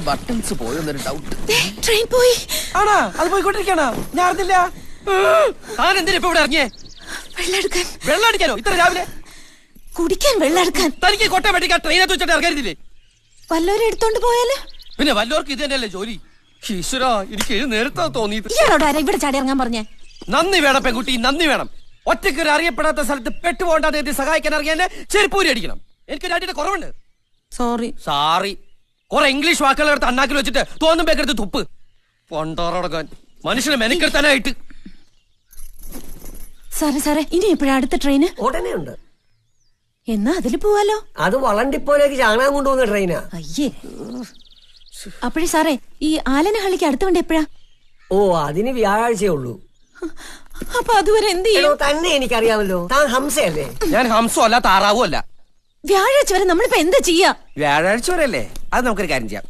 Buttons പോയെന്നൊരു doubt. Train പോയി ആണാ? അത് പോയിക്കൊണ്ടിരിക്കണ ഞാൻ അറിഞ്ഞില്ല. താൻ എന്തിനാ ഇപ്പൊ ഇവിടെ ഇറങ്ങിയേ? വെള്ളമെടുക്കാൻ. വെള്ളം അടിക്കാനോ ഇത്ര രാവിലെ? കുടിക്കാൻ വെള്ളമെടുക്കാൻ. തനിക്ക് കൊട്ട വെട്ടിക്കാൻ ട്രെയിനകത്ത് വെച്ചിട്ട് ഇറങ്ങരുതില്ലേ? വല്ലവരും എടുത്തോണ്ട് പോയാല്? പിന്നെ വല്ലവർക്ക് ഇത് തന്നെയല്ലേ ജോലി? ഈശ്വര, എനിക്ക് ഇത് നേരത്തെ തോന്നിയത്. ഇയാളോട് ആരാ ഇവിടെ ചാടി ഇറങ്ങാൻ പറഞ്ഞേ? നന്ദി വേണം പെൺകുട്ടി, നന്ദി വേണം. ഒറ്റയ്ക്ക് ഒരു അറിയപ്പെടാത്ത സ്ഥലത്ത് പെട്ടുപോകേണ്ടത് എത്തി സഹായിക്കാൻ ഇറങ്ങിയ ചെരുപ്പൂരി അടിക്കണം. എനിക്ക് രാജ്യത്തെ കുറവുണ്ട്. സോറി. സാറി. കുറെ ഇംഗ്ലീഷ് വാക്കുകൾ എടുത്ത് അണ്ണാക്കിൽ വെച്ചിട്ട് തോന്നും പേക്കെടുത്ത് തുപ്പ്. പൊണ്ടോറടക്കാൻ മനുഷ്യനെ മെനക്കെടുത്താനായിട്ട്. സാറേ ഇനി എപ്പോഴാ അടുത്ത ട്രെയിന്? ഉടനെ ഉണ്ട്. എന്നാ അതില് പോവാലോ. അത് വളണ്ടിപ്പോലേക്ക് ചാണാൻ കൊണ്ടുപോകുന്ന ട്രെയിനാ. അയ്യേ. അപ്പോഴേ സാറേ, ഈ ആലനഹള്ളിക്ക് അടുത്ത വണ്ടി എപ്പോഴാ? ഓ, അതിന് വ്യാഴാഴ്ചയേ ഉള്ളൂ. അപ്പൊ അതുവരെ എന്ത് ചെയ്യും? തന്നെ എനിക്കറിയാമല്ലോ, താൻ ഹംസയല്ലേ? ഞാൻ ഹംസോ അല്ല താറാവോ അല്ല. വ്യാഴാഴ്ച വരെ നമ്മളിപ്പോ എന്താ ചെയ്യാ? വ്യാഴാഴ്ച വരെ അല്ലേ? അത് നമുക്കൊരു കാര്യം ചെയ്യാം.